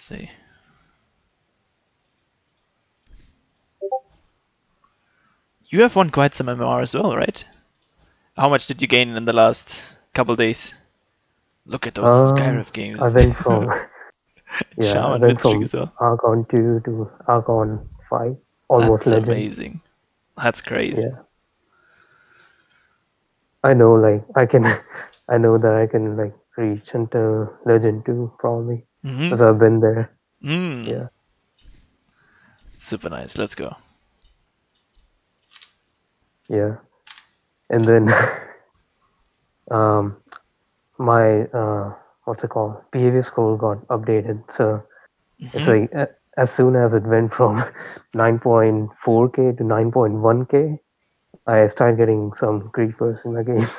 see. You have won quite some MMR as well, right? How much did you gain in the last couple days? Look at those Skyriff I games. went from I Shaman went win streak from as well. Archon 2 to Archon 5, almost That's legend. amazing. That's great. Yeah, I know, like I can, I know that I can like reach until legend 2 probably, Mm-hmm. because I've been there. Mm. Yeah, Super nice. Let's go. yeah, and then um, my what's it called? Behavior score got updated, so it's Mm-hmm. like as soon as it went from 9.4k to 9.1k, I started getting some creepers in the games.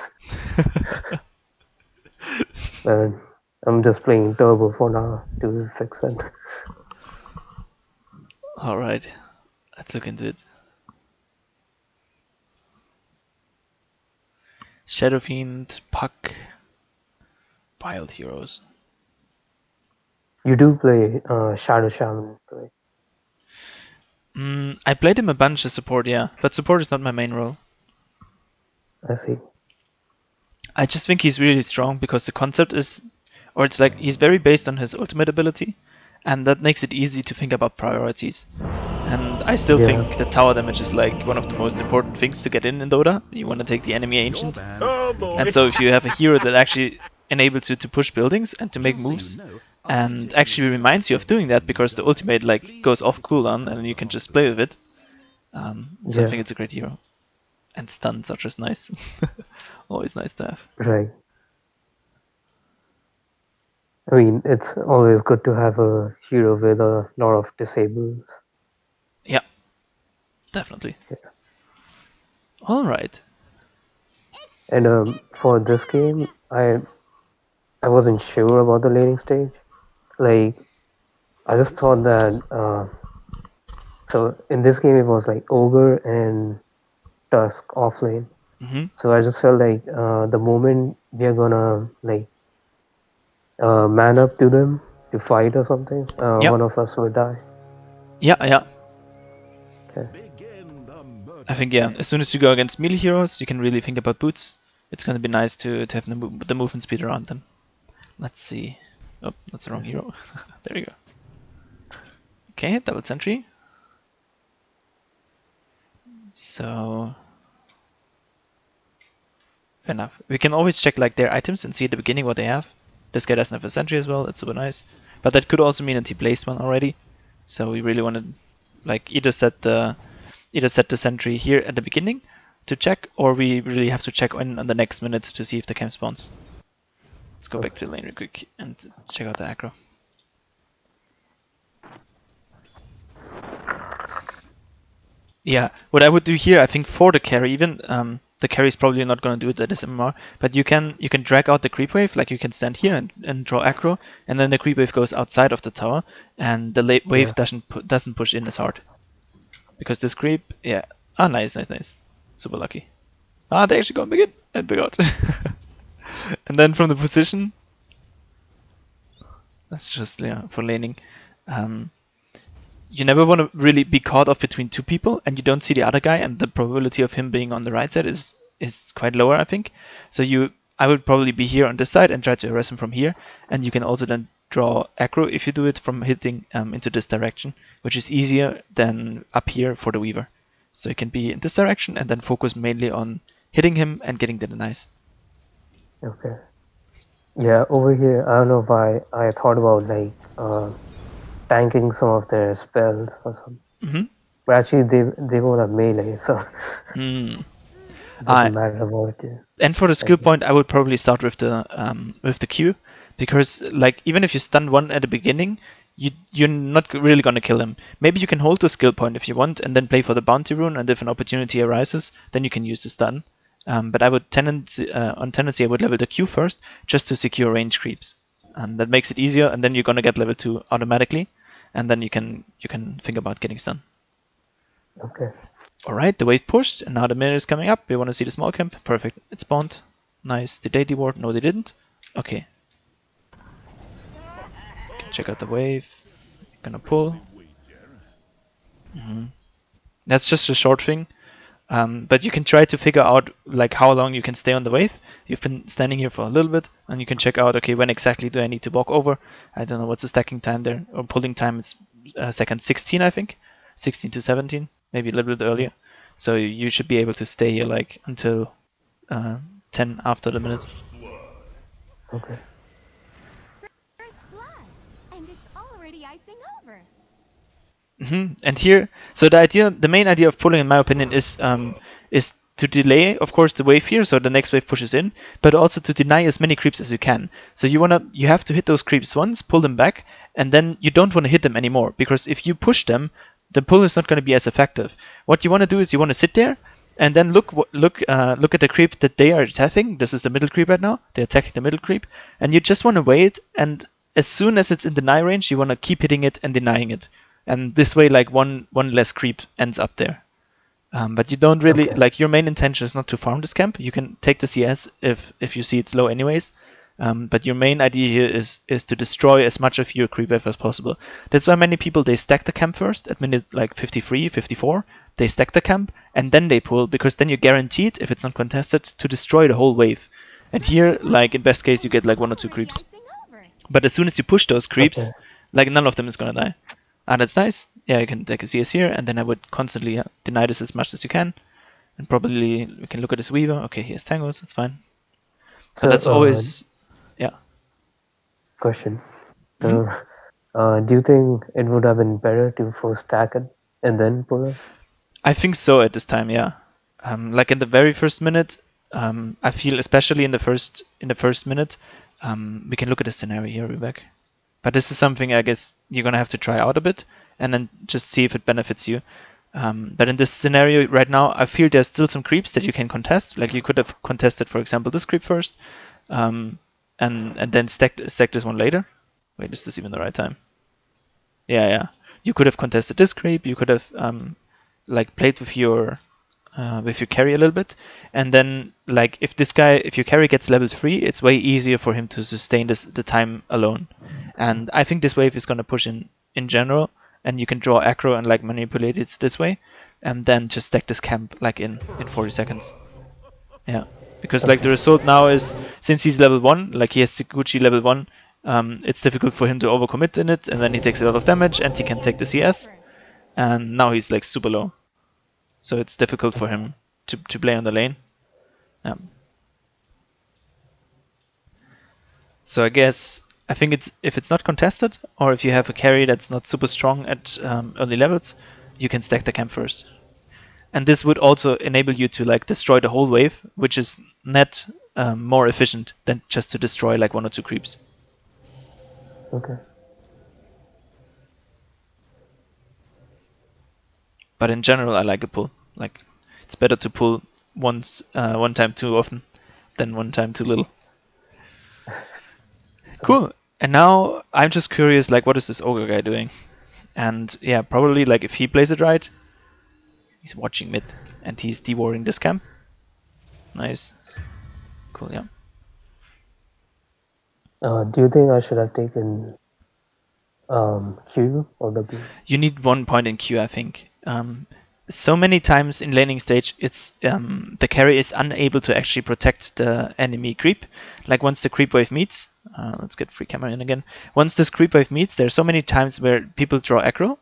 And I'm just playing turbo for now to fix it. All right. Let's look into it. Shadow Fiend, Puck, Wild Heroes. You do play Shadow Shaman, right? I played him a bunch as support, yeah, but support is not my main role. I see. I just think he's really strong because the concept is, or it's like he's very based on his ultimate ability, and that makes it easy to think about priorities. And I still Yeah, think that tower damage is like one of the most important things to get in Dota. You want to take the enemy ancient, and so if you have a hero that actually enables you to push buildings and to make moves, and actually reminds you of doing that because the ultimate like goes off cooldown and you can just play with it. So I yeah, think it's a great hero. And stuns are just nice. Always nice to have. right. I mean, it's always good to have a hero with a lot of disables. Yeah, definitely. Yeah. All right. And for this game, I wasn't sure about the laning stage. Like, I just thought that so in this game it was like ogre and tusk offlane. Mm-hmm. So I just felt like the moment we are gonna like man up to them to fight or something, Yeah, one of us will die. yeah. Okay. I think yeah. As soon as you go against melee heroes, you can really think about boots. It's gonna be nice to have the movement speed around them. Let's see. Oh, that's the wrong hero. There you go. Okay, double sentry. So fair enough. We can always check like their items and see at the beginning what they have. This guy doesn't have a sentry as well. That's super nice. But that could also mean that he placed one already. So we really want to like either set the sentry here at the beginning to check, or we really have to check on the next minute to see if the camp spawns. Let's go back Okay. to the lane real quick and check out the aggro. Yeah, what I would do here, I think for the carry even, the carry is probably not going to do it at this MMR, but you can drag out the creep wave, like you can stand here and draw aggro, and then the creep wave goes outside of the tower, and the wave Yeah. doesn't push in as hard. Because this creep, yeah. Ah, nice. Super lucky. Ah, they actually got big in and big out. And then from the position, that's just yeah for laning. Um, you never want to really be caught off between two people, and you don't see the other guy, and the probability of him being on the right side is quite lower, I think. So I would probably be here on this side and try to harass him from here, and you can also then draw aggro if you do it from hitting into this direction, which is easier than up here for the Weaver. So you can be in this direction and then focus mainly on hitting him and getting the denies. Okay. Yeah. Over here, I don't know why I thought about like tanking some of their spells or something. Mm-hmm. But actually, they both have melee, so Hmm. it Uh, doesn't matter about it. and for the I skill guess. point, I would probably start with the Q, because like even if you stun one at the beginning, you're not really gonna kill him. Maybe you can hold the skill point if you want, and then play for the bounty rune, and if an opportunity arises, then you can use the stun. But I would on tendency I would level the Q first, just to secure range creeps, and that makes it easier. And then you're gonna get level 2 automatically, and then you can think about getting stun. Okay. All right, the wave pushed, and now the minute is coming up. We want to see the small camp. Perfect. It spawned. Nice. Did they deward? No, they didn't. Okay. Can check out the wave. Gonna pull. That's just a short thing. But you can try to figure out like how long you can stay on the wave. You've been standing here for a little bit, and you can check out, okay, when exactly do I need to walk over? I don't know what's the stacking time there, or pulling time. It's second 16, I think, 16 to 17, maybe a little bit earlier. So you should be able to stay here like until 10 after the minute. Okay. First blood, and it's already icing over. And here, so the main idea of pulling, in my opinion, is to delay, of course, the wave here, so the next wave pushes in, but also to deny as many creeps as you can. So you have to hit those creeps once, pull them back, and then you don't want to hit them anymore, because if you push them, the pull is not going to be as effective. What you want to do is you want to sit there, and then look at the creep that they are attacking. This is the middle creep right now. They're attacking the middle creep, and you just want to wait, and as soon as it's in deny range, you want to keep hitting it and denying it. And this way, like one less creep ends up there. But you don't really Okay. like, your main intention is not to farm this camp. You can take the CS if you see it's low anyways. But your main idea here is to destroy as much of your creep wave as possible. That's why many people, they stack the camp first at minute like 53, 54. They stack the camp and then they pull, because then you're guaranteed, if it's not contested, to destroy the whole wave. And here, like in best case, you get like one or two Already creeps. icing over. But as soon as you push those Okay. creeps, like none of them is gonna die. And that's nice. Yeah, you can take a CS here, and then I would constantly deny this as much as you can. And probably we can look at this Weaver. Okay, he has tangos, that's fine. But So, that's always, yeah. question. Mhm. So, do you think it would have been better to first stack it and then pull it? I think so at this time, yeah. Like in the very first minute, I feel especially in the first minute, we can look at the scenario here, Rebecca. But this is something I guess you're gonna have to try out a bit, and then just see if it benefits you. But in this scenario right now, I feel there's still some creeps that you can contest. Like you could have contested, for example, this creep first, and then stack this one later. Wait, is this even the right time? Yeah, yeah. You could have contested this creep. You could have like played with your carry a little bit, and then like if your carry gets level 3, it's way easier for him to sustain the time alone. And I think this wave is gonna push in general, and you can draw aggro and like manipulate it this way, and then just stack this camp like in 40 seconds. Yeah, because like the Okay. result now is, since he's level 1, like he has Siguchi level 1, it's difficult for him to overcommit in it, and then he takes a lot of damage, and he can take the CS, Over. and now he's like super low, so it's difficult for him to play on the lane. So I guess I think it's, if it's not contested, or if you have a carry that's not super strong at early levels, you can stack the camp first. And this would also enable you to like destroy the whole wave, which is net more efficient than just to destroy like one or two creeps. Okay. But in general, I like a pull. Like it's better to pull one time too often than one time too little. Cool. And now I'm just curious, like, what is this ogre guy doing? And yeah, probably like if he plays it right, he's watching mid and he's dewarring this camp. Nice. Cool, yeah. Do you think I should have taken Q or W? You need 1 point in Q, I think. So many times in laning stage, it's the carry is unable to actually protect the enemy creep. Like once the creep wave meets, let's get free camera in again. Once this creep wave meets, there's so many times where people draw aggro,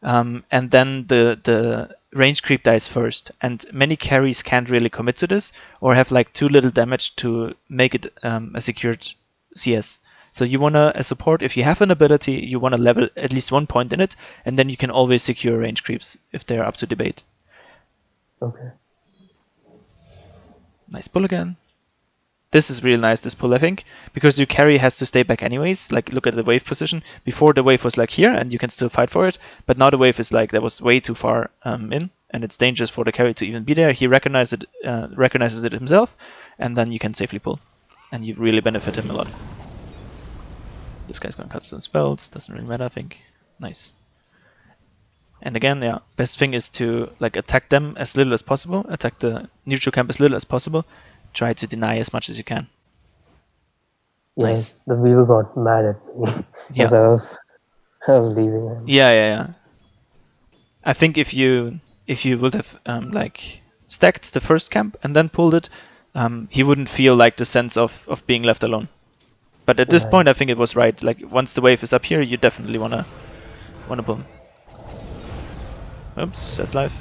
and then the range creep dies first, and many carries can't really commit to this, or have like too little damage to make it a secured CS. So you wanna, as support, if you have an ability, you wanna level at least 1 point in it, and then you can always secure range creeps if they're up to debate. Okay. Nice pull again. This is real nice, this pull, I think, because your carry has to stay back anyways. Like, look at the wave position. Before, the wave was like here, and you can still fight for it, but now the wave is like, that was way too far in, and it's dangerous for the carry to even be there. He recognizes it himself, and then you can safely pull, and you really benefit him a lot. This guy's gonna cast some spells, doesn't really matter, I think. Nice. And again, yeah, best thing is to like attack them as little as possible, attack the neutral camp as little as possible, try to deny as much as you can. Yeah, Nice. the viewer got mad at me Yeah. because I was I was leaving him. Yeah. I think if you would have like stacked the first camp and then pulled it, he wouldn't feel like the sense of being left alone. But at this Yeah, point, I think it was right. Like once the wave is up here, you definitely wanna pull him. Oops, that's live.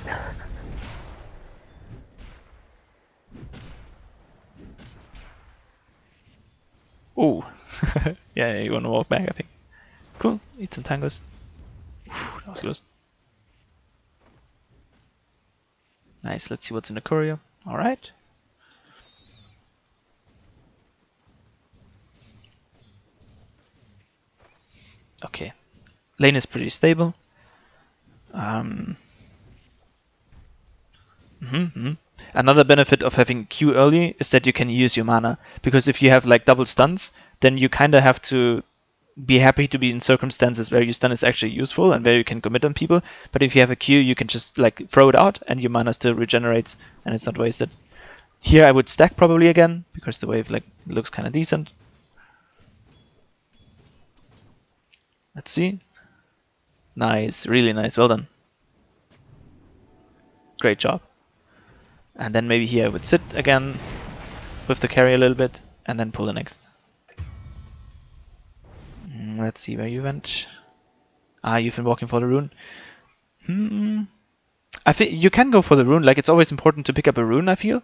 Ooh. Yeah, you wanna walk back, I think. Cool. Eat some tangos. Whew, that was close. Nice. Let's see what's in the courier. All right. Okay. Lane is pretty stable. Another benefit of having Q early is that you can use your mana, because if you have like double stuns, then you kind of have to be happy to be in circumstances where your stun is actually useful and where you can commit on people. But if you have a Q, you can just like throw it out and your mana still regenerates and it's not wasted. Here I would stack probably again because the wave like looks kind of decent. Let's see. Nice, really nice, well done. Great job. And then maybe here I would sit again with the carry a little bit and then pull the next. Let's see where you went. You've been walking for the rune. I think you can go for the rune. Like it's always important to pick up a rune, I feel.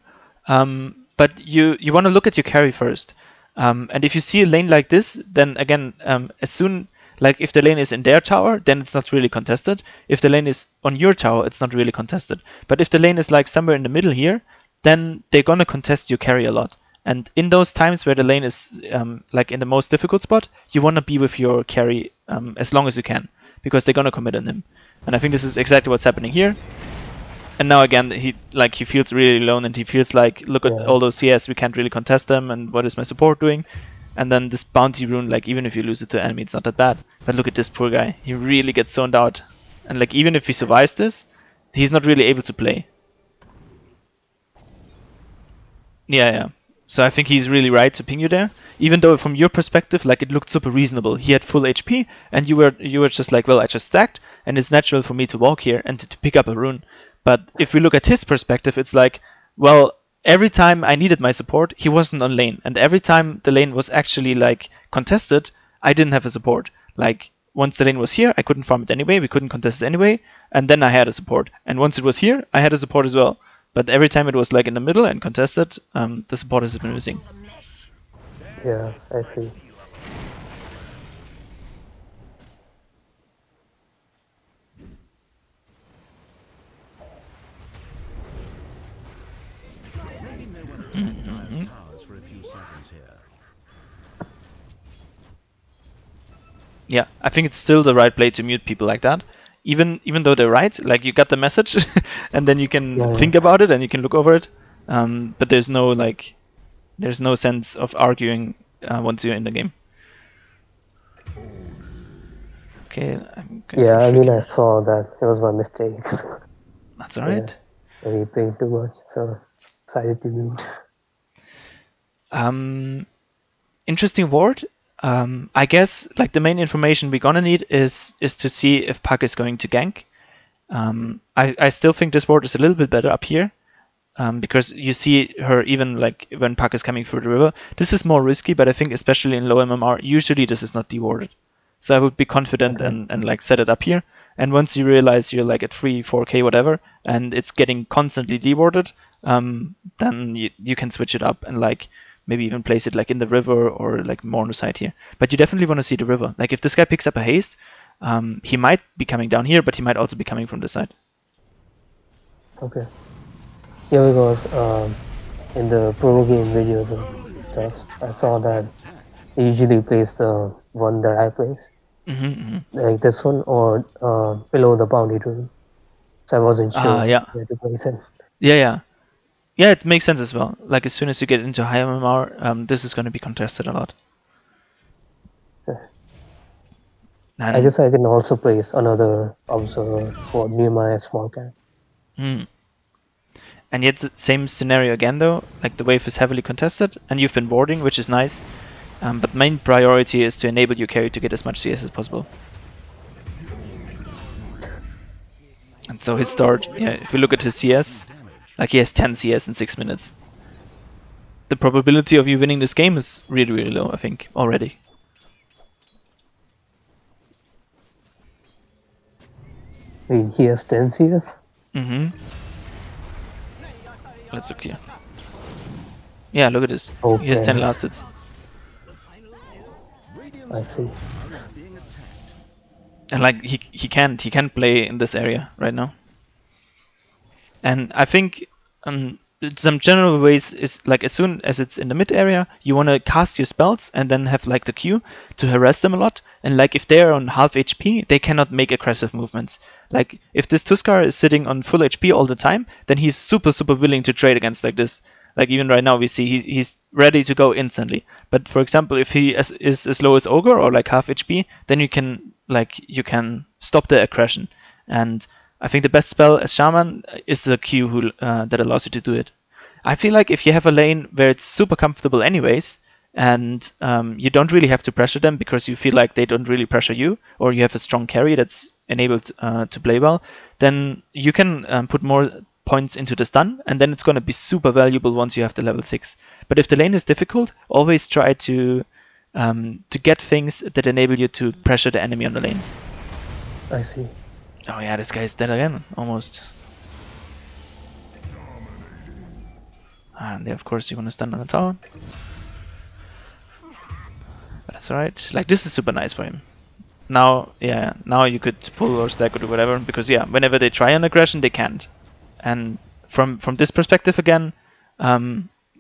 But you want to look at your carry first. And if you see a lane like this, then again, as soon like if the lane is in their tower, then it's not really contested. If the lane is on your tower, it's not really contested. But if the lane is like somewhere in the middle here, then they're gonna contest your carry a lot. And in those times where the lane is like in the most difficult spot, you want to be with your carry as long as you can, because they're gonna commit on him. And I think this is exactly what's happening here. And now again, he feels really alone, and he feels like, look at all those CS, we can't really contest them, and what is my support doing? And then this bounty rune, like even if you lose it to enemy, it's not that bad. But look at this poor guy, he really gets zoned out. And like even if he survives this, he's not really able to play. Yeah. So I think he's really right to ping you there. Even though from your perspective, like it looked super reasonable. He had full HP, and you were just like, well, I just stacked, and it's natural for me to walk here and to pick up a rune. But if we look at his perspective, it's like, well, every time I needed my support, he wasn't on lane, and every time the lane was actually like contested, I didn't have a support. Like once the lane was here, I couldn't farm it anyway, we couldn't contest it anyway, and then I had a support. And once it was here, I had a support as well. But every time it was like in the middle and contested, the support has been missing. Yeah, I see. Yeah, I think it's still the right play to mute people like that. Even though they're right, like you got the message, and then you can think about it and you can look over it. But there's no sense of arguing once you're in the game. Okay. Yeah, I mean, I saw that. It was my mistake. That's alright. Yeah, he pinged too much, so decided to mute. Interesting ward. I guess like the main information we're gonna need is to see if Puck is going to gank. I still think this ward is a little bit better up here, because you see her even like when Puck is coming through the river. This is more risky, but I think especially in low MMR, usually this is not dewarded. So I would be confident and like set it up here. And once you realize you're like at 3-4k whatever, and it's getting constantly dewarded, then you can switch it up and like maybe even place it like in the river or like more on the side here. But you definitely want to see the river. Like if this guy picks up a haste, he might be coming down here, but he might also be coming from this side. Okay. Yeah, because in the pro game videos and stuff, I saw that he usually plays the one that I place, like this one or below the boundary rune. So I wasn't sure where to place it. Yeah, it makes sense as well. Like as soon as you get into high MMR, this is going to be contested a lot. And I guess I can also place another observer for near my small camp. And yet, same scenario again though. Like the wave is heavily contested, and you've been warding, which is nice. But main priority is to enable your carry to get as much CS as possible. So his start, yeah, if we look at his CS, like he has 10 CS in 6 minutes. The probability of you winning this game is really, really low, I think, already. Wait, he has 10 CS? Mm-hmm. Let's look here. Yeah, look at this. Okay. He has 10 last hits. I see. And like he can't play in this area right now. And I think some general ways is like as soon as it's in the mid area, you want to cast your spells and then have like the Q to harass them a lot. And like if they're on half HP, they cannot make aggressive movements. Like if this Tuskar is sitting on full HP all the time, then he's super willing to trade against like this. Like even right now we see he's ready to go instantly. But for example, if he is as low as Ogre or like half HP, then you can stop the aggression. And I think the best spell as Shaman is the Q that allows you to do it. I feel like if you have a lane where it's super comfortable anyways, and you don't really have to pressure them because you feel like they don't really pressure you, or you have a strong carry that's enabled to play well, then you can put more points into the stun, and then it's going to be super valuable once you have the level 6. But if the lane is difficult, always try to get things that enable you to pressure the enemy on the lane. I see. Oh yeah, this guy's dead again, almost. And yeah, of course you want to stand on the tower. But that's alright. Like this is super nice for him. Now, yeah, now you could pull or stack or do whatever, because yeah, whenever they try an aggression, they can't. And from this perspective again,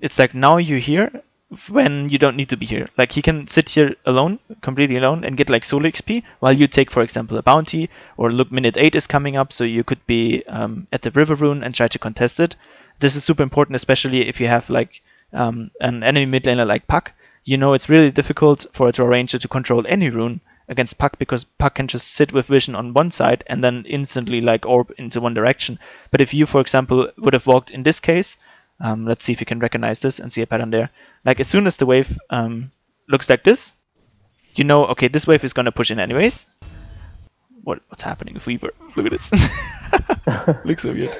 it's like now you're here when you don't need to be here. Like he can sit here alone, completely alone, and get like solo XP while you take, for example, a bounty, or look, minute 8 is coming up, so you could be at the river rune and try to contest it. This is super important, especially if you have like an enemy mid laner like Puck. You know it's really difficult for a Draw Ranger to control any rune against Puck, because Puck can just sit with vision on one side and then instantly like orb into one direction. But if you, for example, would have walked in this case, let's see if you can recognize this and see a pattern there. Like as soon as the wave looks like this, you know, okay, this wave is gonna push in anyways. What's happening with Weaver? Look at this. Looks so weird.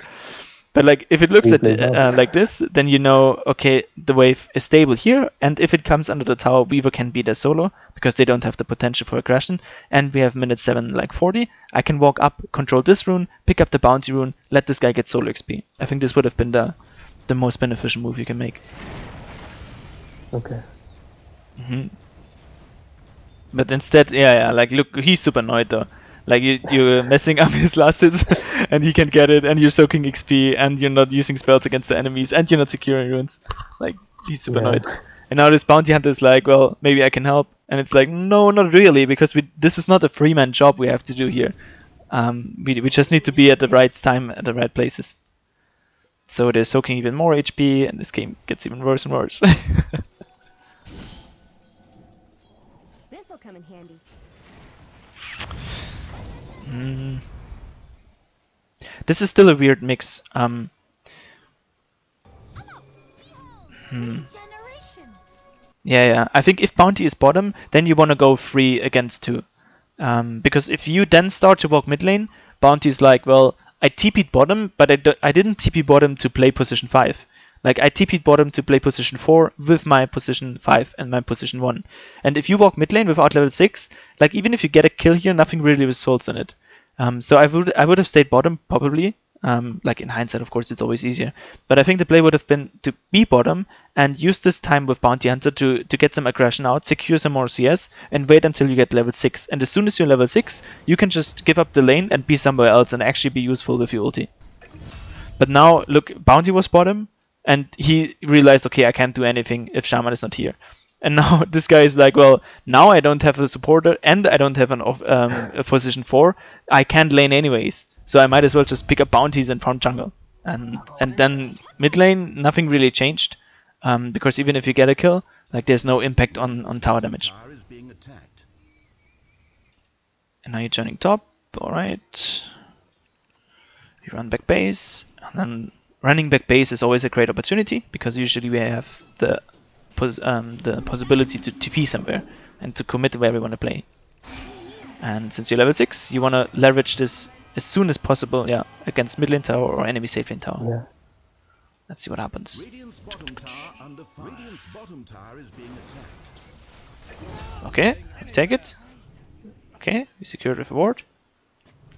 But like if it looks like this, then you know, okay, the wave is stable here, and if it comes under the tower, Weaver can be there solo because they don't have the potential for aggression. And we have minute 7 like 40. I can walk up, control this rune, pick up the bounty rune, let this guy get solo XP. I think this would have been the most beneficial move you can make. Okay. But instead, yeah, like look, he's super annoyed though. Like you're messing up his last hits, and he can get it, and you're soaking XP, and you're not using spells against the enemies, and you're not securing runes. Like he's super annoyed. And now this bounty hunter is like, well, maybe I can help, and it's like, no, not really, because this is not a free-man job we have to do here. We just need to be at the right time at the right places. So they're soaking even more HP, and this game gets even worse and worse. This'll come in handy. This is still a weird mix. Yeah. I think if bounty is bottom, then you want to go 3 against 2. Because if you then start to walk mid lane, bounty is like, well, I TP'd bottom, but I didn't TP bottom to play position 5. Like I TP'd bottom to play position 4 with my position 5 and my position 1. And if you walk mid lane without level 6, like even if you get a kill here, nothing really results in it. So I would have stayed bottom probably. Like in hindsight, of course, it's always easier. But I think the play would have been to be bottom and use this time with Bounty Hunter to get some aggression out, secure some more CS, and wait until you get level 6. And as soon as you're level 6, you can just give up the lane and be somewhere else and actually be useful with your ulti. But now, look, Bounty was bottom, and he realized, okay, I can't do anything if Shaman is not here. And now this guy is like, well, now I don't have a supporter and I don't have a position 4. I can't lane anyways. So I might as well just pick up bounties and farm jungle. And then mid lane, nothing really changed. Because even if you get a kill, like there's no impact on tower damage. And now you're joining top. Alright. You run back base. And then running back base is always a great opportunity, because usually we have the possibility to TP somewhere and to commit where we want to play. And since you're level 6, you want to leverage this as soon as possible, yeah, against mid lane tower or enemy safe lane tower. Yeah. Let's see what happens. Radiant's bottom tower under fire. Radiant's bottom tower is being attacked. Okay, we take it. Okay, we secured with a ward.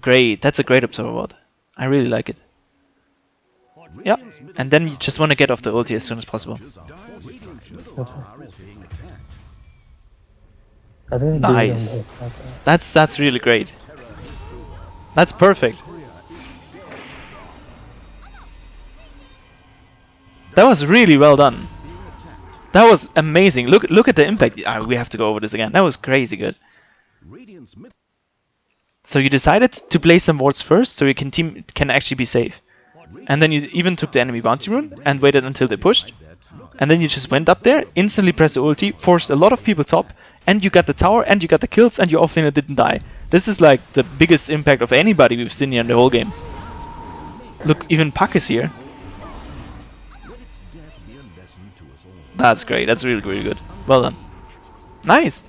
Great, that's a great observer ward. I really like it. Yeah, and then you just want to get off the ulti as soon as possible. Radiant's middle tower is being attacked. I think Nice. That's really great. That's perfect. That was really well done. That was amazing. Look at the impact. We have to go over this again. That was crazy good. Radiant's mid So you decided to play some wards first, so your team can actually be safe. And then you even took the enemy bounty rune and waited until they pushed. And then you just went up there, instantly pressed the ulti, forced a lot of people top, and you got the tower, and you got the kills, and your offlaner didn't die. This is like the biggest impact of anybody we've seen here in the whole game. Look, even Puck is here. let its death be a lesson to us all. That's great. That's really, really good. Well done. Nice.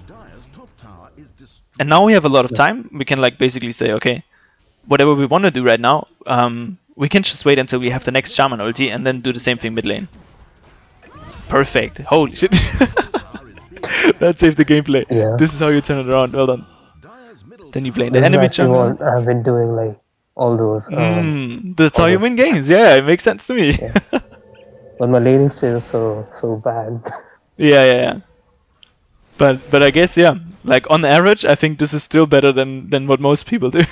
Dire's top tower is destroyed. And now we have a lot of time. We can like basically say, okay, whatever we want to do right now, we can just wait until we have the next shaman ulti and then do the same thing mid lane. Perfect. Holy shit. That saved the gameplay. Yeah. This is how you turn it around. Well done. Dire's middle Then you tower play the This is enemy actually jungle. what I've been doing, like all those. That's how you almost- win games. Yeah, it makes sense to me. But my laning stage is so bad. Yeah. But I guess yeah, like on average, I think this is still better than what most people do.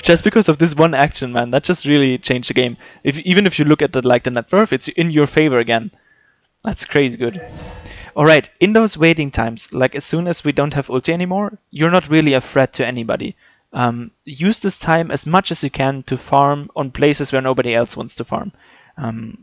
Just because of this one action, man, that just really changed the game. Even if you look at the net worth, it's in your favor again. That's crazy good. All right, in those waiting times, like as soon as we don't have ulti anymore, you're not really a threat to anybody. Use this time as much as you can to farm on places where nobody else wants to farm.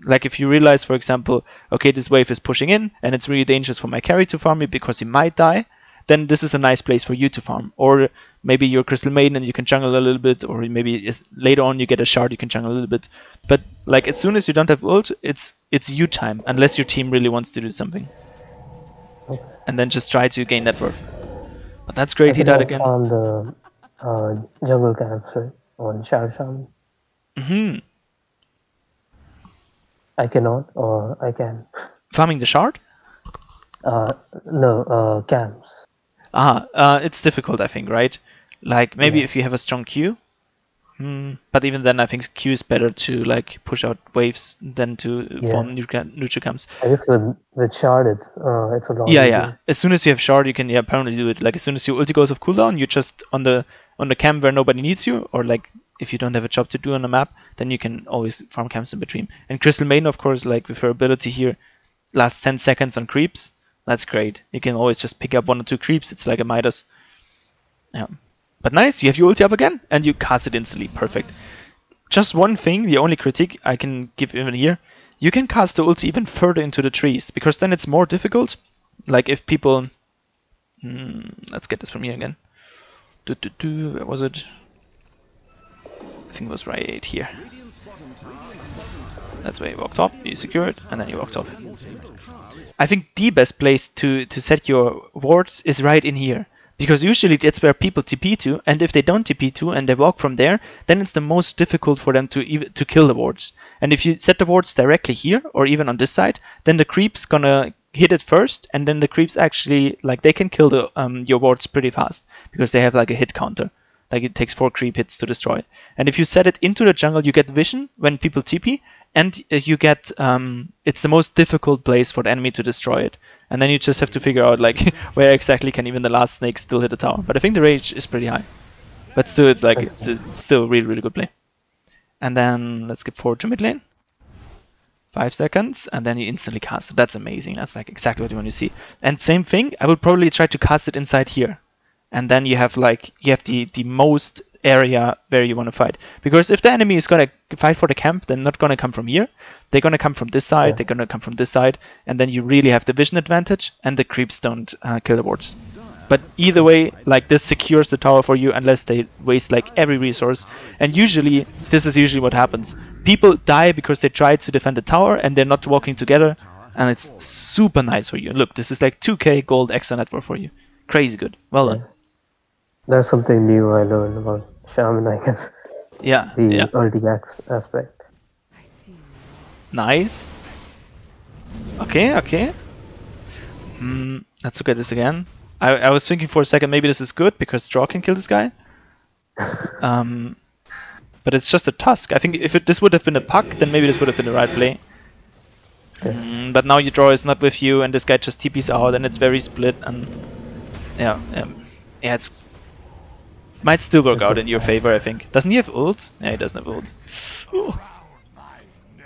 Like if you realize, for example, okay, this wave is pushing in and it's really dangerous for my carry to farm it because he might die, then this is a nice place for you to farm. Or maybe you're Crystal Maiden and you can jungle a little bit, or maybe later on you get a shard, you can jungle a little bit. But like as soon as you don't have ult, it's you time, unless your team really wants to do something. And then just try to gain that worth. But that's great, he died again. On the jungle camps, right? On Shadow Shaman. Hmm. I cannot, or I can. Farming the shard? No, camps. It's difficult, I think, right? Like maybe Yeah. if you have a strong Q. But even then, I think Q is better to like push out waves than to form neutral camps. I guess with shard, it's a lot. Yeah, easier. yeah. As soon as you have shard, you can apparently do it. Like as soon as your ulti goes off cooldown, you're just on the camp where nobody needs you, or like if you don't have a job to do on a map, then you can always farm camps in between. And Crystal Maiden, of course, like with her ability here, lasts 10 seconds on creeps. That's great. You can always just pick up 1 or 2 creeps. It's like a Midas. Yeah. But nice, you have your ulti up again, and you cast it instantly. Perfect. Just one thing, the only critique I can give even here, you can cast the ulti even further into the trees, because then it's more difficult. Like if people... let's get this from here again. Where was it? I think it was right here. That's where you walked up, you secure it, and then you walked up. I think the best place to set your wards is right in here. Because usually that's where people TP to, and if they don't TP to and they walk from there, then it's the most difficult for them to kill the wards. And if you set the wards directly here, or even on this side, then the creep's gonna hit it first, and then the creeps actually, like, they can kill the your wards pretty fast, because they have like a hit counter. Like it takes 4 creep hits to destroy. And if you set it into the jungle, you get vision when people TP, and you get it's the most difficult place for the enemy to destroy it. And then you just have to figure out like where exactly can even the last snake still hit the tower. But I think the range is pretty high. But still, it's like it's still a really, really good play. And then let's skip forward to mid lane. 5 seconds, and then you instantly cast it. That's amazing. That's like exactly what you want to see. And same thing, I would probably try to cast it inside here. And then you have the most area where you want to fight. Because if the enemy is gonna fight for the camp, they're not gonna come from here. They're gonna come from this side, they're gonna come from this side, and then you really have the vision advantage, and the creeps don't kill the wards. But either way, like this secures the tower for you unless they waste like every resource. And usually, this is usually what happens. People die because they try to defend the tower and they're not walking together, and it's super nice for you. Look, this is like 2k gold extra network for you. Crazy good. Well done. That's something new I learned about Shaman, I guess. Yeah, The yeah. ulti aspect. Nice. Okay, okay. Let's look at this again. I was thinking for a second maybe this is good because Straw can kill this guy. But it's just a Tusk. I think if this would have been a Puck, then maybe this would have been the right play. But now your draw is not with you, and this guy just TPs out, and it's very split, and yeah, it's might still work out in your favor, I think. Doesn't he have ult? Yeah, he doesn't have ult. Ooh.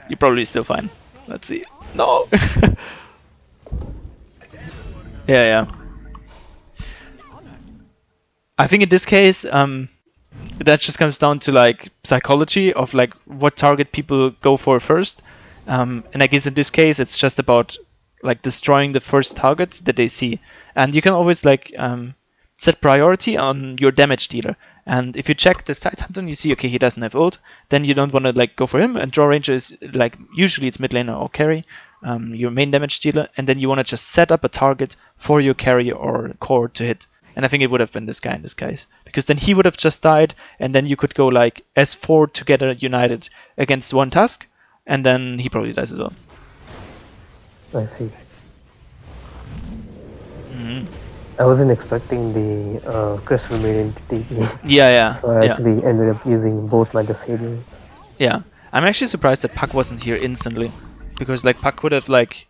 You're probably still fine. Let's see. No! Yeah. I think in this case, that just comes down to like psychology of like what target people go for first. And I guess in this case, it's just about like destroying the first target that they see. And you can always like set priority on your damage dealer. And if you check this Titan, you see, okay, he doesn't have ult, then you don't want to like go for him. And draw ranger is like usually it's mid laner or carry, your main damage dealer, and then you want to just set up a target for your carry or core to hit. And I think it would have been this guy in this case, because then he would have just died, and then you could go like S4 together united against one Tusk, and then he probably dies as well. I see. I wasn't expecting the Crystal Maiden to TP. Yeah. So I actually ended up using both my Disabling. Yeah. I'm actually surprised that Puck wasn't here instantly, because like Puck could have like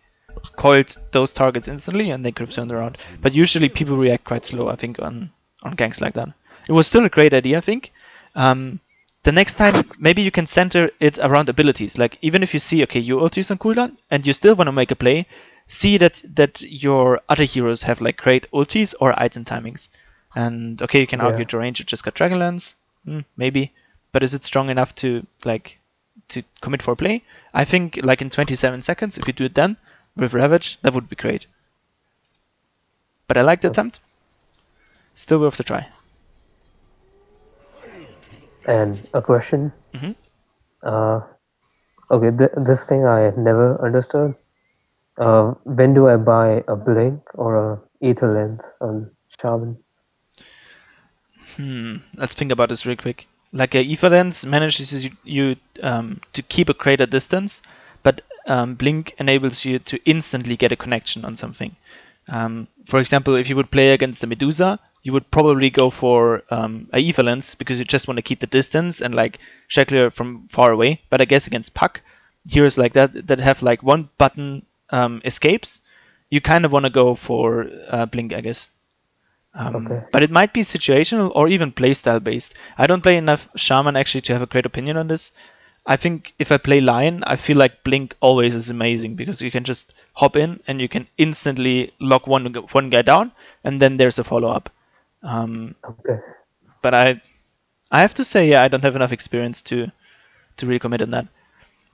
coiled those targets instantly and they could have turned around. But usually people react quite slow, I think, on ganks like that. It was still a great idea, I think. The next time, maybe you can center it around abilities. Like, even if you see, okay, your ulti is on cooldown, and you still want to make a play, see that your other heroes have, like, great ultis or item timings. And, okay, you can argue your Ranger just got Dragonlance, maybe. But is it strong enough to, like, to commit for a play? I think, like, in 27 seconds, if you do it then, with Ravage, that would be great. But I like the attempt. Still worth the try. And a question. Okay, this thing I never understood. When do I buy a blink or a ether lens on Shaman? Let's think about this real quick. Like a ether lens manages you to keep a greater distance, but blink enables you to instantly get a connection on something. For example, if you would play against the Medusa, you would probably go for a ether lens because you just want to keep the distance and like shackle her from far away. But I guess against Puck, heroes like that have like one button escapes, you kind of want to go for blink, I guess. Okay. But it might be situational or even playstyle based. I don't play enough Shaman actually to have a great opinion on this. I think if I play Lion, I feel like Blink always is amazing because you can just hop in and you can instantly lock one guy down, and then there's a follow up. Okay. But I have to say, yeah, I don't have enough experience to really commit on that.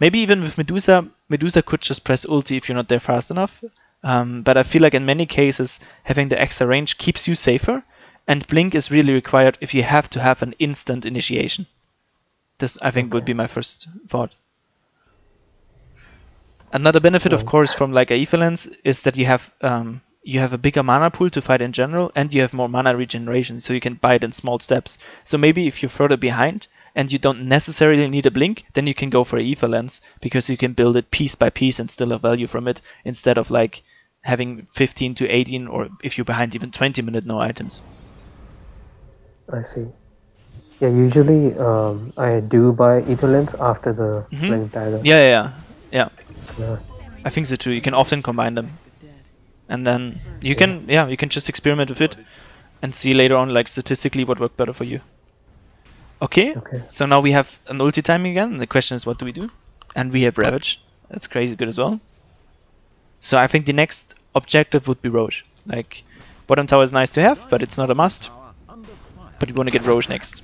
Maybe even with Medusa could just press ulti if you're not there fast enough. But I feel like in many cases, having the extra range keeps you safer, and Blink is really required if you have to have an instant initiation. This, I think, would be my first thought. Another benefit, of course, from like a ether lens is that you have a bigger mana pool to fight in general, and you have more mana regeneration, so you can buy it in small steps. So maybe if you're further behind and you don't necessarily need a blink, then you can go for a ether lens because you can build it piece by piece and still have value from it instead of like having 15 to 18, or if you're behind, even 20-minute no items. I see. Yeah, usually I do buy ether lens after the blink dagger. Yeah. Yeah. I think so too. You can often combine them, and then you can just experiment with it and see later on like statistically what worked better for you. Okay. So now we have an ulti timing again, and the question is what do we do? And we have Ravage. That's crazy good as well. So I think the next objective would be Roche. Like, bottom tower is nice to have, but it's not a must. But we want to get Roche next.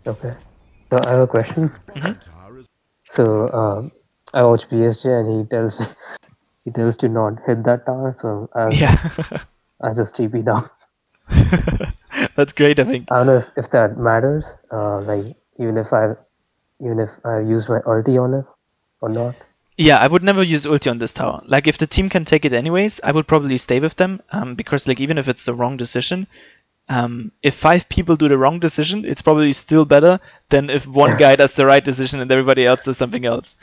Okay. So I have a question. So I watch PSG and he tells to not hit that tower, so I just TP down. That's great, I think. I don't know if that matters. Like even if I use my ulti on it or not. Yeah, I would never use ulti on this tower. Like, if the team can take it anyways, I would probably stay with them, because like even if it's the wrong decision, if 5 people do the wrong decision, it's probably still better than if one guy does the right decision and everybody else does something else.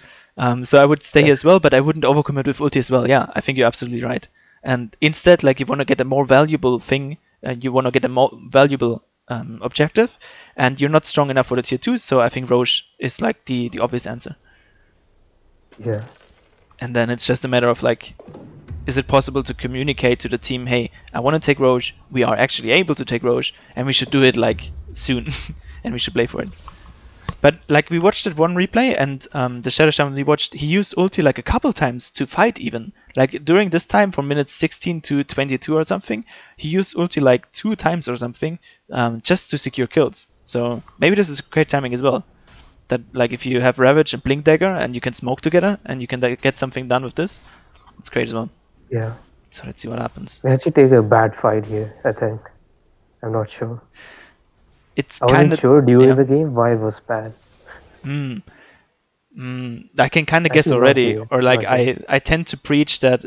So I would stay here as well, but I wouldn't overcommit with ulti as well. Yeah, I think you're absolutely right. And instead, like, you want to get a more valuable thing, you want to get a more valuable objective, and you're not strong enough for the tier 2, so I think Roche is like the obvious answer. Yeah. And then it's just a matter of like, is it possible to communicate to the team, hey, I want to take Roche, we are actually able to take Roche, and we should do it like soon, and we should play for it. But like, we watched it one replay, and the Shadow Shaman we watched, he used ulti like a couple times to fight even. Like during this time, from minutes 16 to 22 or something, he used ulti like 2 times or something, just to secure kills. So maybe this is great timing as well. That like, if you have Ravage and Blink Dagger and you can smoke together and you can get something done with this, it's great as well. Yeah. So let's see what happens. We actually take a bad fight here, I think. I'm not sure. It's I kind wasn't of sure during the game why it was bad. I can kind of guess Actually, not already, here. or like, Not here. I tend to preach that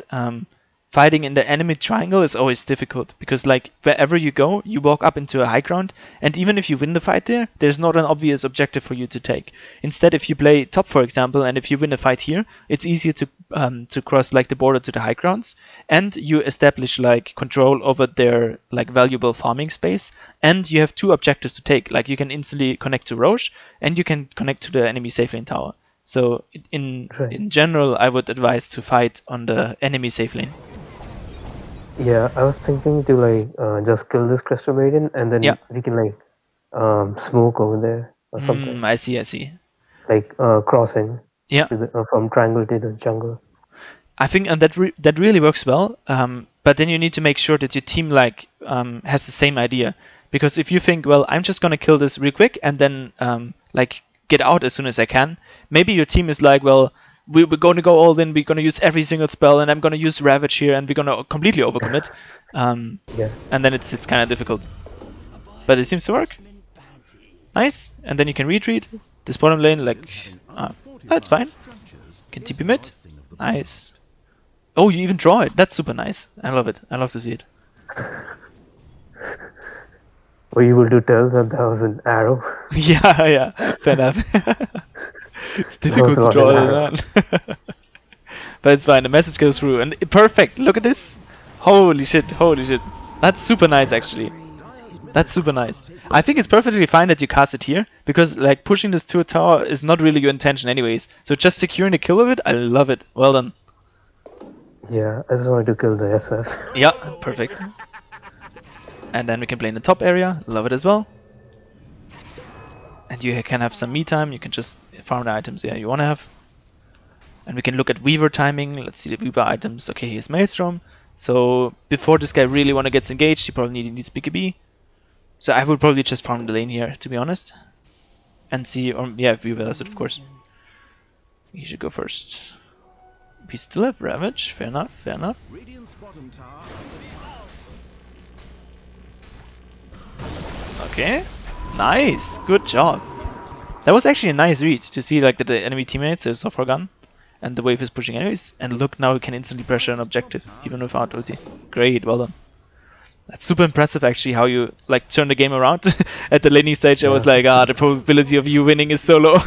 fighting in the enemy triangle is always difficult, because like, wherever you go, you walk up into a high ground, and even if you win the fight there, there's not an obvious objective for you to take. Instead, if you play top, for example, and if you win a fight here, it's easier to cross like the border to the high grounds, and you establish like control over their like valuable farming space, and you have 2 objectives to take. Like, you can instantly connect to Roche, and you can connect to the enemy safe lane tower. So in general, I would advise to fight on the enemy safe lane. Yeah, I was thinking to like just kill this Crystal Maiden and then Yeah. we can like smoke over there or something. I see. Like crossing Yeah, to the, from triangle to the jungle. I think, and that really works well. But then you need to make sure that your team like has the same idea, because if you think, well, I'm just gonna kill this real quick and then like get out as soon as I can, maybe your team is like, well, we're going to go all in, we're going to use every single spell, and I'm going to use Ravage here, and we're going to completely overcommit. Yeah. And then it's kind of difficult. But it seems to work. Nice. And then you can retreat. This bottom lane, like, that's fine. Can TP mid. Nice. Oh, you even draw it. That's super nice. I love it. I love to see it. Were you able to tell that that was an arrow? Yeah. Fair enough. It's difficult to not draw an it on. But it's fine. The message goes through. And perfect. Look at this. Holy shit. That's super nice, actually. That's super nice. I think it's perfectly fine that you cast it here, because like, pushing this to a tower is not really your intention anyways. So just securing the kill of it, I love it. Well done. Yeah, I just wanted to kill the SF. Yeah, perfect. And then we can play in the top area. Love it as well. And you can have some me time. You can just farm the items you want to have. And we can look at Weaver timing. Let's see the Weaver items. Okay, here's Maelstrom. So before this guy really gets engaged, he probably needs BKB. So I would probably just farm the lane here, to be honest. And see, or yeah, if Weaver does it, of course. He should go first. We still have Ravage. Fair enough. Radiant's bottom tower. Okay. Nice. Good job. That was actually a nice read to see like that the enemy teammates is off our gun and the wave is pushing anyways. And look, now we can instantly pressure an objective even without ulti. Great, well done. That's super impressive actually, how you like turn the game around. At the laning stage I was like, the probability of you winning is so low.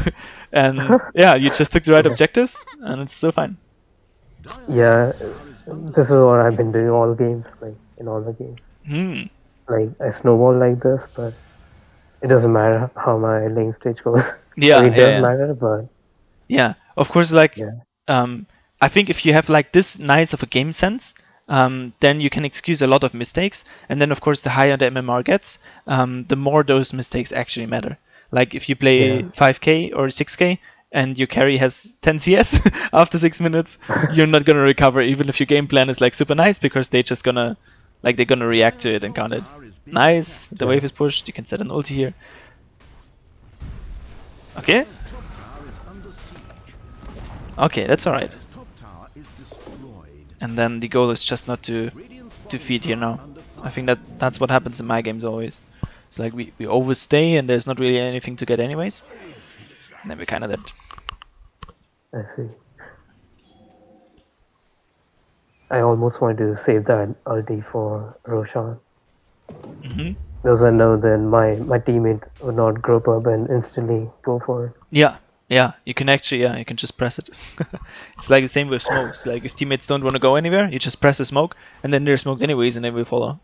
And yeah, you just took the right objectives and it's still fine. Yeah, this is what I've been doing all games, like in all the games. Like I snowball like this, but it doesn't matter how my lane stage goes. Yeah, I mean, it does matter, but yeah, of course, like, I think if you have like this nice of a game sense, then you can excuse a lot of mistakes. And then, of course, the higher the MMR gets, the more those mistakes actually matter. Like if you play 5k or 6k and your carry has 10 CS after 6 minutes, you're not gonna recover, even if your game plan is like super nice, because they're just gonna they're gonna react to it and count it. Nice, the wave is pushed. You can set an ulti here. Okay. Okay, that's alright. And then the goal is just not to defeat here now. I think that's what happens in my games always. It's like we overstay and there's not really anything to get anyways. And then we're kind of dead. I see. I almost wanted to save that ulti for Roshan. Because I know then my teammate would not group up and instantly go for it. Yeah, yeah. You can actually, yeah, you can just press it. It's like the same with smokes. Like if teammates don't want to go anywhere, you just press a smoke, and then they're smoked anyways, and they will follow.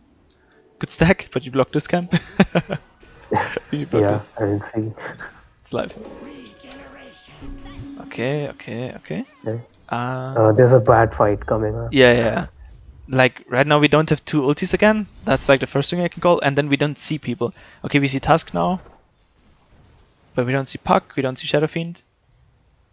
Good stack, but you blocked this camp. You blocked Yeah, this. I didn't see. It's live. Okay. Okay. Uh, There's a bad fight coming up. yeah. Like right now we don't have 2 ultis again. That's like the first thing I can call, and then we don't see people. Okay, we see Tusk now, but we don't see Puck. We don't see Shadow Fiend.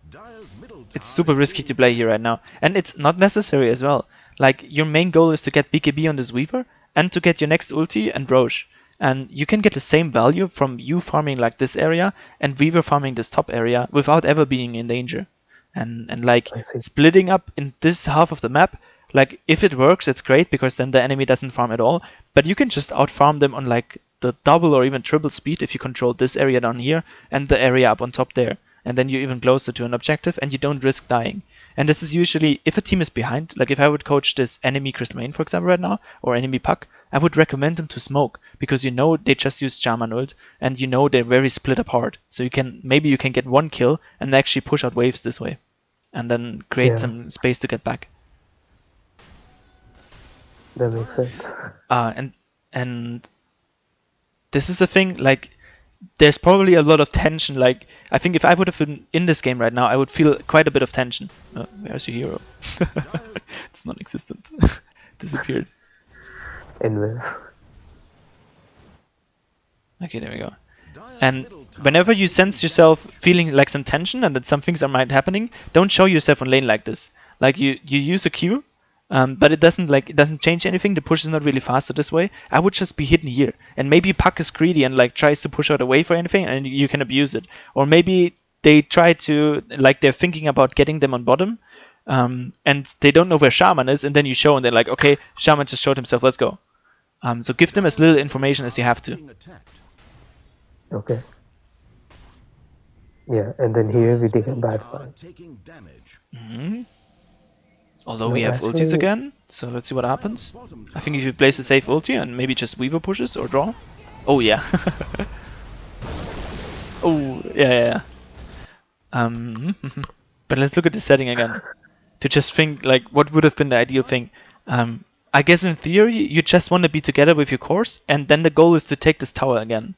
Dire's middle It's tower super is risky being to play here right now, and it's not necessary as well. Like your main goal is to get BKB on this Weaver and to get your next ulti and Roche, and you can get the same value from you farming like this area and Weaver farming this top area without ever being in danger. And like I see. splitting up in this half of the map, like if it works, it's great because then the enemy doesn't farm at all. But you can just out farm them on like the double or even triple speed if you control this area down here and the area up on top there. And then you're even closer to an objective and you don't risk dying. And this is usually, if a team is behind, like if I would coach this enemy Crystal Main, for example, right now, or enemy Puck, I would recommend them to smoke because you know they just use Shaman ult and you know they're very split apart. So you can, maybe you can get 1 kill and actually push out waves this way and then create Yeah. some space to get back. That makes sense. And this is a thing, like there's probably a lot of tension. Like I think if I would have been in this game right now, I would feel quite a bit of tension. Where's your hero? It's non-existent. Disappeared. Invis. Okay, there we go. Dire's And middle tower whenever is you being sense attacked. yourself feeling like some tension and that some things are might happening, don't show yourself on lane like this. Like you use a Q, but it doesn't change anything. The push is not really faster this way. I would just be hidden here, and maybe Puck is greedy and like tries to push out away for anything, and you can abuse it. Or maybe they try to like they're thinking about getting them on bottom, and they don't know where Shaman is, and then you show and they're like, okay, Shaman just showed himself, let's go. So give them as little information as you have to. Being attacked. Okay. Yeah, and then here we take a Middle bad tower fight. taking damage. Although No, we have ultis actually- again, so let's see what happens. Bottom I think if you place a safe ulti and maybe just Weaver pushes or draw. Oh yeah. Oh yeah. But let's look at the setting again. To just think like what would have been the ideal thing. I guess in theory you just want to be together with your cores, and then the goal is to take this tower again.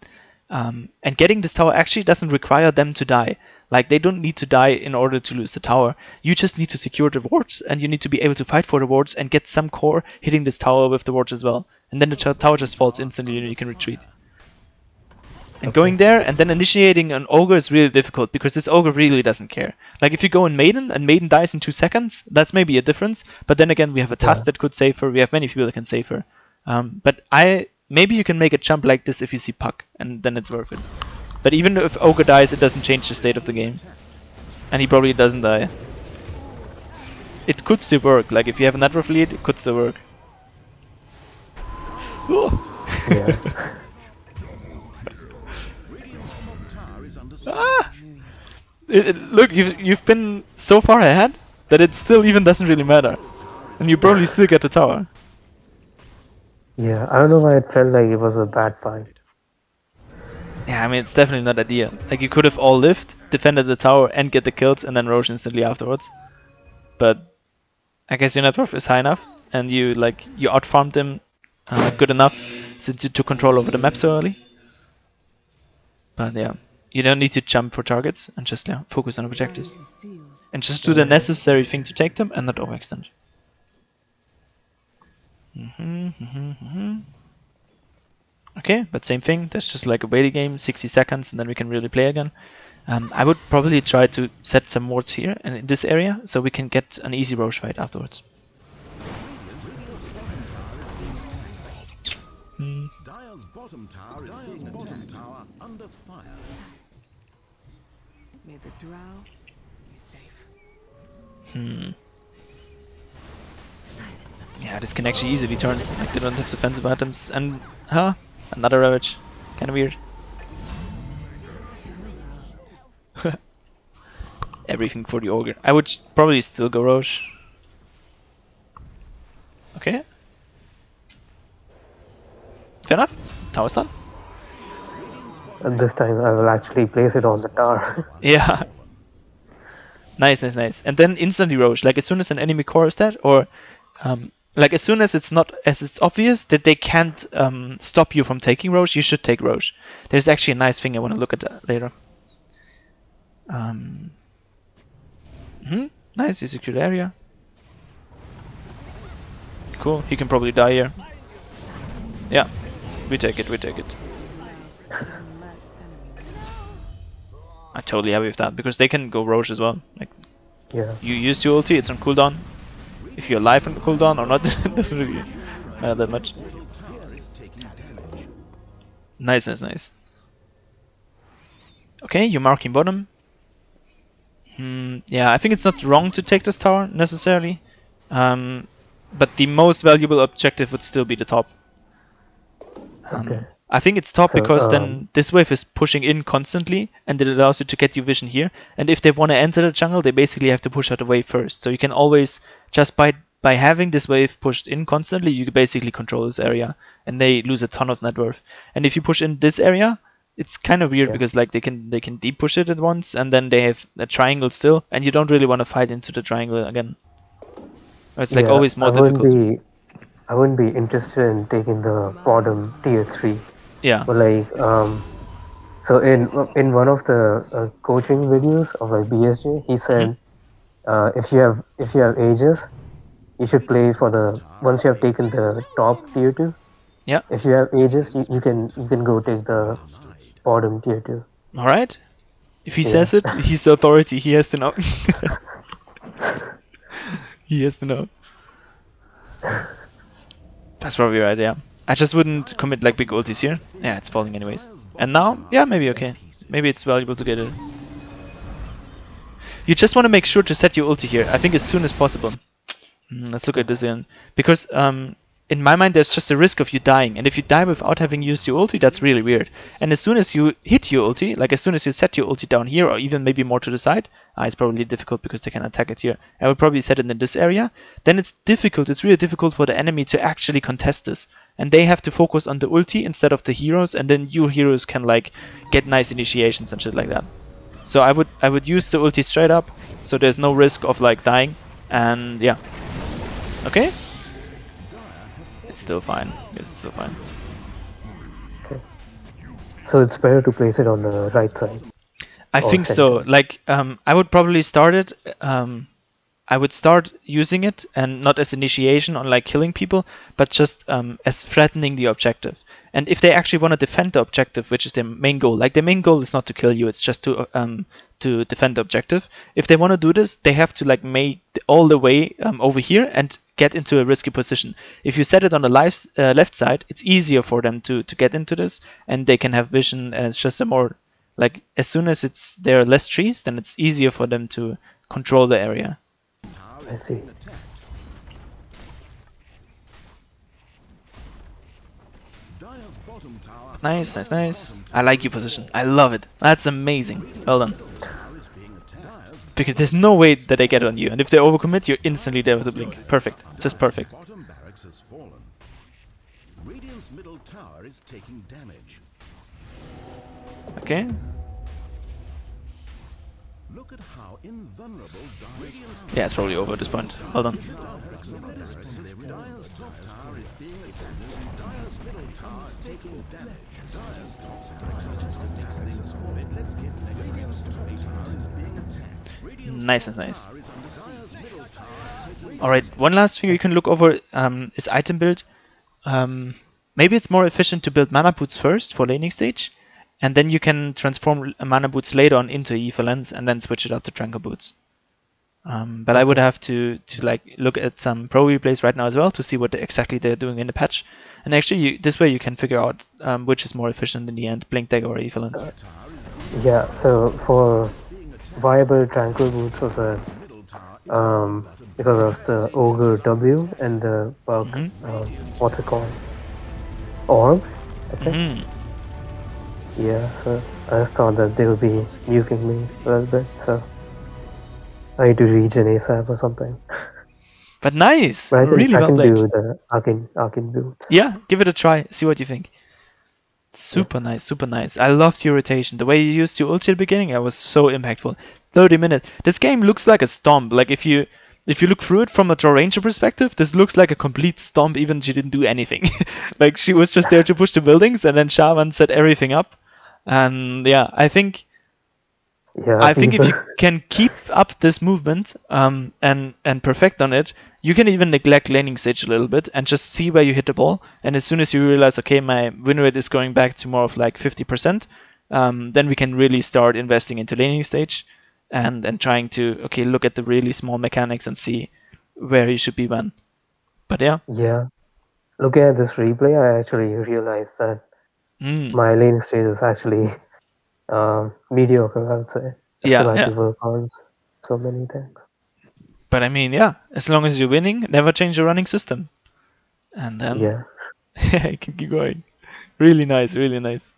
And getting this tower actually doesn't require them to die. Like they don't need to die in order to lose the tower. You just need to secure the wards, and you need to be able to fight for the wards and get some core hitting this tower with the wards as well. And then the tower just falls instantly and you can retreat. And going there and then initiating an ogre is really difficult because this ogre really doesn't care. Like if you go in Maiden and Maiden dies in 2 seconds, that's maybe a difference. But then again, we have a Tusk that could save her. We have many people that can save her. But maybe you can make a jump like this if you see Puck, and then it's worth it. But even if ogre dies, it doesn't change the state of the game. And he probably doesn't die. It could still work. Like if you have a Netref lead, it could still work. Yeah. Radiant's top tower is under siege. Look, you've been so far ahead that it still even doesn't really matter. And you probably still get the tower. Yeah, I don't know why it felt like it was a bad fight. Yeah, I mean, it's definitely not ideal. Like, you could have all lived, defended the tower, and get the kills, and then Roche instantly afterwards. But I guess your net worth is high enough, and you outfarmed him good enough since you took control over the map so early. But yeah, you don't need to jump for targets, and just focus on objectives. And just do the necessary thing to take them, and not overextend. Okay, but same thing. That's just like a waiting game, 60 seconds, and then we can really play again. I would probably try to set some wards here and in this area, so we can get an easy Roche fight afterwards. Dire's bottom tower is being attacked. Tower under fire. May the drow be safe. Yeah, this can actually easily turn. Like, they don't have defensive items, and another Ravage. Kinda weird. Everything for the Ogre. I would probably still go Roche. Okay. Fair enough. Tower's done. And this time I will actually place it on the tower. Yeah. Nice, nice, nice. And then instantly roach. Like as soon as an enemy core is dead, or like as soon as it's obvious that they can't stop you from taking roach, you should take roach. There's actually a nice thing I want to look at later. Nice, you secured the area. Cool. He can probably die here. Yeah, we take it. We take it. Even less enemy. I'm totally happy with that because they can go roach as well. Like Yeah. you use your ulti, it's on cooldown. If you're alive on cooldown or not, it doesn't really matter that much. Nice, nice, nice. Okay, you're marking bottom. Yeah, I think it's not wrong to take this tower necessarily, but the most valuable objective would still be the top. Okay. I think it's top So, because then this wave is pushing in constantly, and it allows you to get your vision here. And if they want to enter the jungle, they basically have to push out the wave first. So you can always just by having this wave pushed in constantly, you can basically control this area, and they lose a ton of net worth. And if you push in this area, it's kind of weird Yeah. because like they can deep push it at once, and then they have a triangle still, and you don't really want to fight into the triangle again. It's like yeah, always more difficult. I wouldn't be interested in taking the bottom tier 3. Yeah. But like, so in one of the coaching videos of like BSG, he said, if you have Aegis, you should play for the once you have taken the top tier 2. Yeah. If you have Aegis, you can go take the bottom tier 2. All right. If he Yeah. says it, he's the authority. He has to know. He has to know. That's probably right, yeah. I just wouldn't commit like big ultis here. Yeah, it's falling anyways. And now, yeah, maybe okay. Maybe it's valuable to get it. You just want to make sure to set your ulti here. I think as soon as possible. Let's look at this again. Because in my mind, there's just a risk of you dying. And if you die without having used your ulti, that's really weird. And as soon as you hit your ulti, like as soon as you set your ulti down here, or even maybe more to the side, it's probably difficult because they can attack it here. I would probably set it in this area. Then it's difficult, it's really difficult for the enemy to actually contest this. And they have to focus on the ulti instead of the heroes, and then your heroes can like get nice initiations and shit like that. So I would use the ulti straight up, so there's no risk of like dying. And yeah. Okay? It's still fine. Yes, it's still fine. So it's better to place it on the right side. I Or think so. center. Like, I would probably start it. I would start using it, and not as initiation on like killing people, but just as threatening the objective. And if they actually want to defend the objective, which is their main goal, like their main goal is not to kill you, it's just to defend the objective. If they want to do this, they have to like make all the way over here and get into a risky position. If you set it on the left side, it's easier for them to get into this, and they can have vision, and it's just a more like as soon as there are less trees, then it's easier for them to control the area. I see. Dire's bottom tower Nice, nice, nice. I like your position. I love it. That's amazing. Well done. is being attacked. Because there's no way that they get on you, and if they overcommit, you're instantly there with the blink. Perfect. It's just perfect. Bottom barracks has fallen. Radiant's middle tower is taking damage. Okay. Look at how invulnerable Dire's Yeah, it's probably over at this point. Well done. Dire's top tower is being attacked. Dire's middle tower is taking damage. Dire's top tower is falling. Let's get Radiant's top tower is being attacked. Radiant's Nice, nice, nice. tower is under siege. Dire's middle tower taking Alright, one last thing you can look over is item build. Maybe it's more efficient to build mana boots first for laning stage, and then you can transform mana boots later on into Aether Lens and then switch it out to Tranquil boots. But I would have to like look at some pro replays right now as well to see what exactly they're doing in the patch. And actually, this way you can figure out which is more efficient in the end, Blink Dagger or Aether Lens. Yeah. So for viable tranquil boots was a because of the ogre W and the bug. What's it called? Orb. I think. Mhm. Yeah. So I just thought that they would be nuking me a little bit. So I need to regen ASAP or something. But nice! But I think Really I well can played. do the arcane boots. Yeah, give it a try. See what you think. Yep. Super nice, super nice. I loved your rotation. The way you used your ulti at the beginning, that was so impactful. 30 minutes. This game looks like a stomp. Like if you look through it from a draw ranger perspective, this looks like a complete stomp even she didn't do anything. Like she was just there to push the buildings and then Shaman set everything up. And yeah, Yeah, I think if people. you can keep up this movement and perfect on it, you can even neglect laning stage a little bit and just see where you hit the ball. And as soon as you realize, okay, my win rate is going back to more of like 50%, then we can really start investing into laning stage and trying to look at the really small mechanics and see where you should be when. But yeah, Yeah, looking at this replay, I actually realized that mm, my laning stage is actually mediocre, I would say. I still yeah, have yeah. to work on so many things. But I mean, yeah, as long as you're winning, never change your running system, and then Yeah, I can keep going. Really nice, really nice.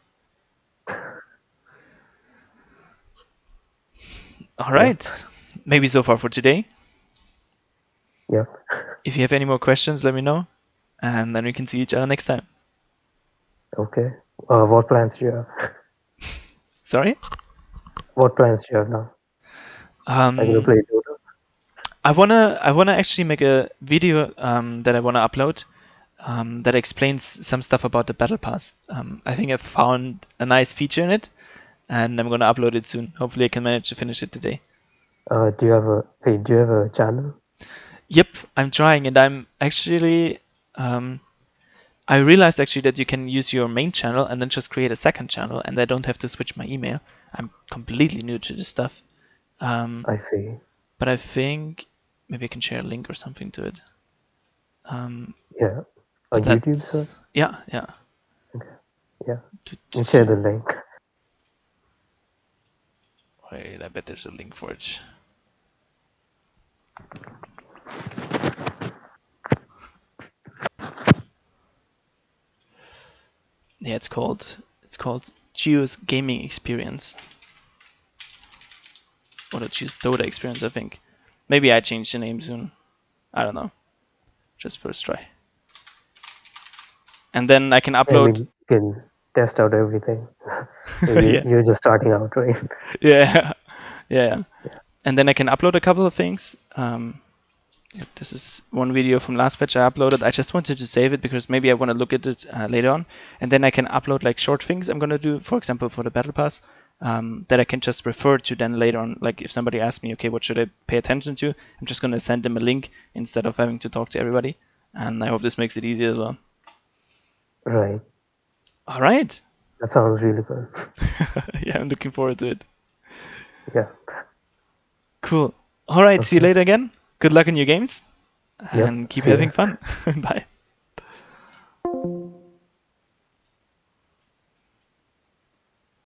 All yep, right. Maybe so far for today. yep. If you have any more questions, let me know. And then we can see each other next time. Okay. What plans do you have? Sorry? What plans do you have now? Are you gonna Um, play Dota? I wanna actually make a video that I wanna upload that explains some stuff about the battle pass. I think I found a nice feature in it, and I'm gonna upload it soon. Hopefully, I can manage to finish it today. Do you have a channel? Yep, I'm trying, and I'm actually um, I realized actually that you can use your main channel and then just create a second channel, and I don't have to switch my email. I'm completely new to this stuff, um, I see. but I think maybe I can share a link or something to it. Yeah. But On YouTube, sir? that's yeah. Okay. Yeah. Do, do, You share do. the link. Wait, I bet there's a link for it. Yeah, it's called Geo's Gaming Experience, or the Geo's Dota Experience, I think. Maybe I change the name soon. I don't know. Just first try, and then I can I upload. mean, you can test out everything. Yeah, You're just starting out, right? yeah, yeah. Yeah. And then I can upload a couple of things. This is one video from last patch I uploaded. I just wanted to save it because maybe I want to look at it later on, and then I can upload like short things I'm gonna do. For example, for the battle pass, that I can just refer to then later on. Like if somebody asks me, okay, what should I pay attention to? I'm just gonna send them a link instead of having to talk to everybody. And I hope this makes it easy as well. Right. All right. That sounds really good. Yeah, I'm looking forward to it. Yeah. Cool. All right. See you Okay. later again. Good luck in your games, Yep. and keep See ya. having fun. Bye.